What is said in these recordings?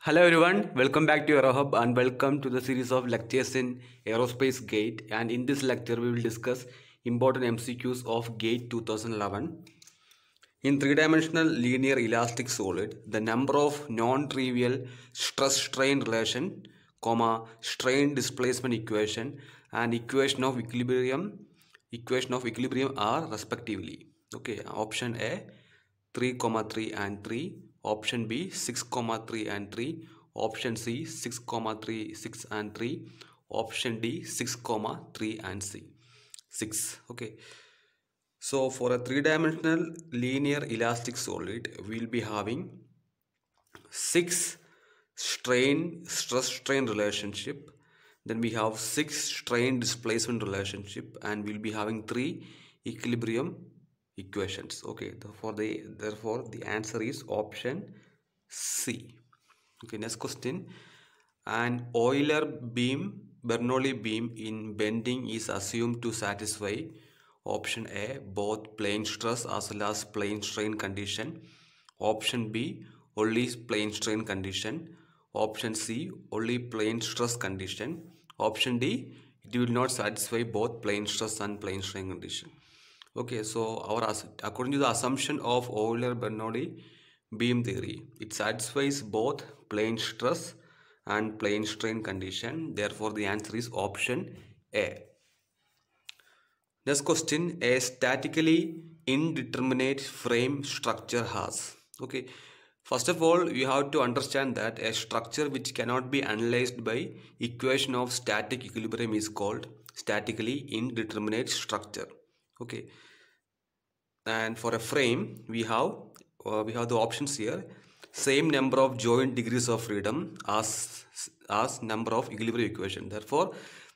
Hello everyone, welcome back to Aerohub and welcome to the series of lectures in Aerospace GATE, and in this lecture we will discuss important MCQs of GATE 2011. In three-dimensional linear elastic solid, the number of non-trivial stress-strain relation, strain displacement equation and equation of equilibrium are respectively. Okay, option A 3, 3 and 3, option B 6, 3 and 3, option C 6, 3, 6 and 3, option D 6, 3 and C 6. Okay. So for a three-dimensional linear elastic solid, we'll be having 6 stress-strain relationship. Then we have 6 strain displacement relationship, and we'll be having 3 equilibrium equations. Okay, therefore the answer is option C. Okay, next question. An Euler beam, Bernoulli beam in bending is assumed to satisfy option A both plane stress as well as plane strain condition, option B only plane strain condition, option C only plane stress condition, option D it will not satisfy both plane stress and plane strain condition. Okay, so according to the assumption of Euler-Bernoulli beam theory, it satisfies both plane stress and plane strain condition. Therefore, the answer is option A. Next question, a statically indeterminate frame structure has. Okay, first of all, you have to understand that a structure which cannot be analyzed by equation of static equilibrium is called statically indeterminate structure. Okay, and for a frame we have the options here: same number of joint degrees of freedom as number of equilibrium equation. Therefore,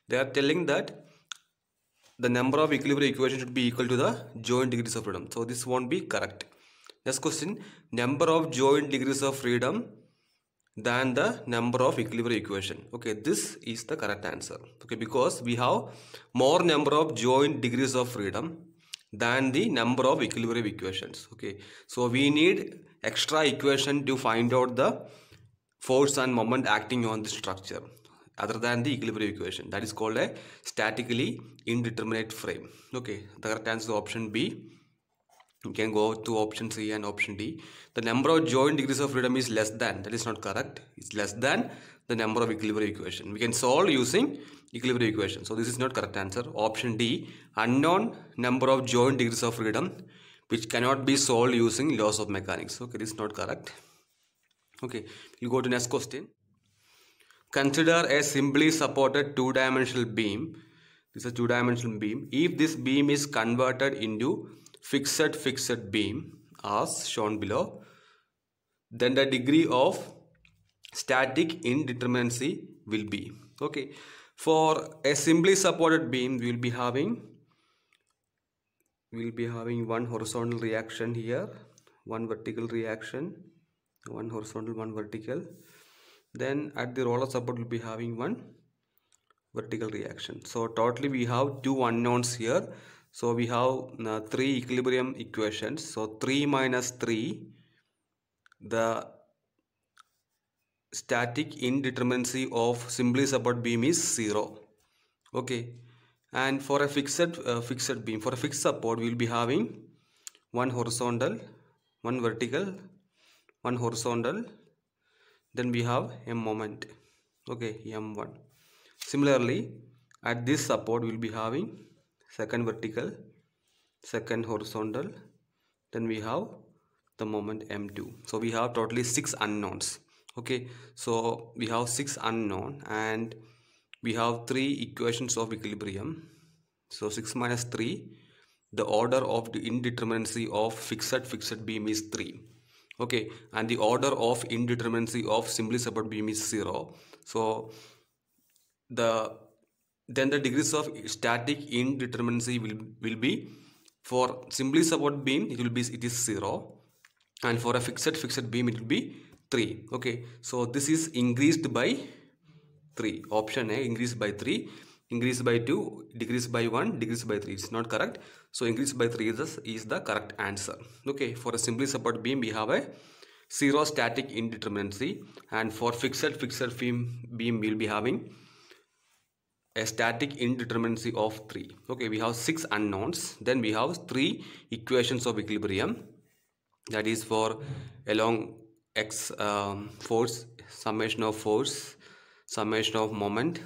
they are telling that the number of equilibrium equation should be equal to the joint degrees of freedom. So this won't be correct. Next question, number of joint degrees of freedom than the number of equilibrium equation. Okay, this is the correct answer. Okay, because we have more number of joint degrees of freedom than the number of equilibrium equations. Okay, so we need extra equation to find out the force and moment acting on the structure other than the equilibrium equation. That is called a statically indeterminate frame. Okay, the correct answer is option B. You can go to option C and option D. The number of joint degrees of freedom is less than. That is not correct. It's less than the number of equilibrium equation. We can solve using equilibrium equation. So this is not correct answer. Option D, unknown number of joint degrees of freedom which cannot be solved using laws of mechanics. Okay, this is not correct. Okay, we'll go to next question. Consider a simply supported two-dimensional beam. This is a two-dimensional beam. If this beam is converted into fixed beam as shown below, then the degree of static indeterminacy will be. Okay, for a simply supported beam we will be having one horizontal reaction here, one vertical reaction, one horizontal, one vertical. Then at the roller support will be having one vertical reaction. So totally we have two unknowns here. So we have 3 equilibrium equations. So 3 minus 3, the static indeterminacy of simply support beam is 0. Okay, and for a fixed beam, for a fixed support we will be having one horizontal, one vertical, one horizontal. Then we have a moment. Okay, m1. Similarly, at this support we will be having second vertical, second horizontal, then we have the moment m2. So we have totally 6 unknowns. Okay, so we have 6 unknown and we have 3 equations of equilibrium. So 6 minus 3, the order of the indeterminacy of fixed beam is 3. Okay, and the order of indeterminacy of simply support beam is 0. So then the degrees of static indeterminacy will be, for simply support beam it is 0, and for a fixed beam it will be 3. Okay, so this is increased by 3. Option A, increased by 3, increased by 2, decreased by 1, decreased by 3. It's not correct. So increased by 3 is the correct answer. Okay, for a simply support beam we have a zero static indeterminacy, and for fixed beam we'll be having a static indeterminacy of 3. Okay, we have 6 unknowns. Then we have 3 equations of equilibrium. That is for along x force, summation of force, summation of moment,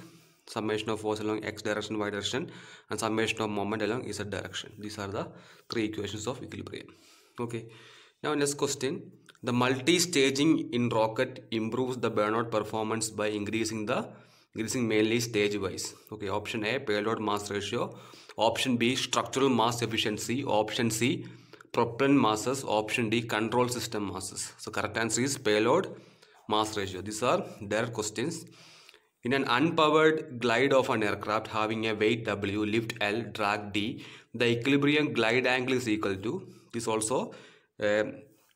summation of force along x direction, y direction, and summation of moment along z direction. These are the 3 equations of equilibrium. Okay. Now next question. The multi-staging in rocket improves the burnout performance by increasing mainly stage wise. Okay, option A, payload mass ratio. Option B, structural mass efficiency. Option C, propellant masses. Option D, control system masses. So correct answer is payload mass ratio. These are direct questions. In an unpowered glide of an aircraft having a weight W, lift L, drag D, the equilibrium glide angle is equal to, this also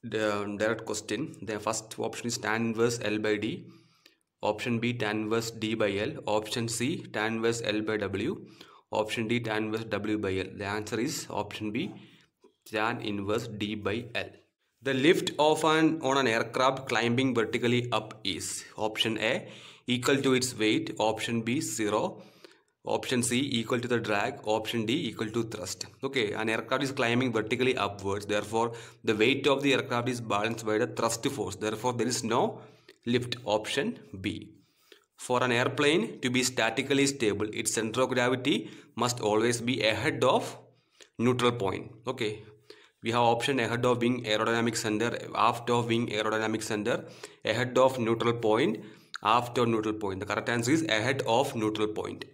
the direct question. The first option is tan inverse L by D. Option B, tan inverse D by L. Option C, tan inverse L by W. Option D, tan inverse W by L. The answer is option B, tan inverse D by L. The lift of on an aircraft climbing vertically up is option A, equal to its weight. Option B, 0. Option C, equal to the drag. Option D, equal to thrust. Okay, an aircraft is climbing vertically upwards. Therefore, the weight of the aircraft is balanced by the thrust force. Therefore, there is no lift. Option B. For an airplane to be statically stable, its center of gravity must always be ahead of neutral point. Okay, we have option ahead of wing aerodynamic center, aft of wing aerodynamic center, ahead of neutral point, aft of neutral point. The correct answer is ahead of neutral point.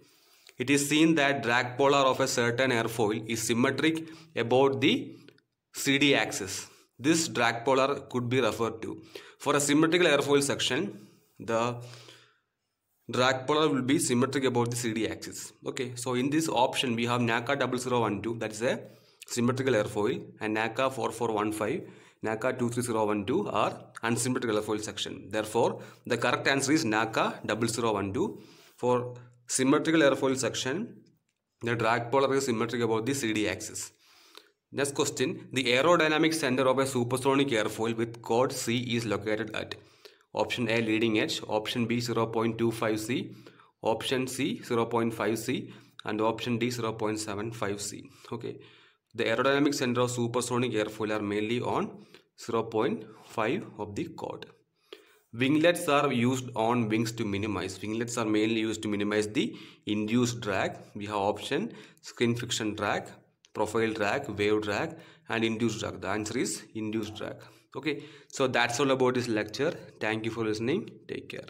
It is seen that drag polar of a certain airfoil is symmetric about the CD axis. This drag polar could be referred to. For a symmetrical airfoil section, the drag polar will be symmetric about the CD axis. Okay, so in this option we have NACA 0012, that is a symmetrical airfoil, and NACA 4415, NACA 23012 are unsymmetrical airfoil section. Therefore, the correct answer is NACA 0012. For symmetrical airfoil section, the drag polar is symmetric about the CD axis. Next question. The aerodynamic center of a supersonic airfoil with chord C is located at option A, leading edge. Option B, 0.25 C. Option C, 0.5 C. And option D, 0.75 C. Okay. The aerodynamic center of supersonic airfoil are mainly on 0.5 of the chord. Winglets are used on wings to minimize. Winglets are mainly used to minimize the induced drag. We have option skin friction drag, profile drag, wave drag, and induced drag. The answer is induced drag. Okay, so that's all about this lecture. Thank you for listening. Take care.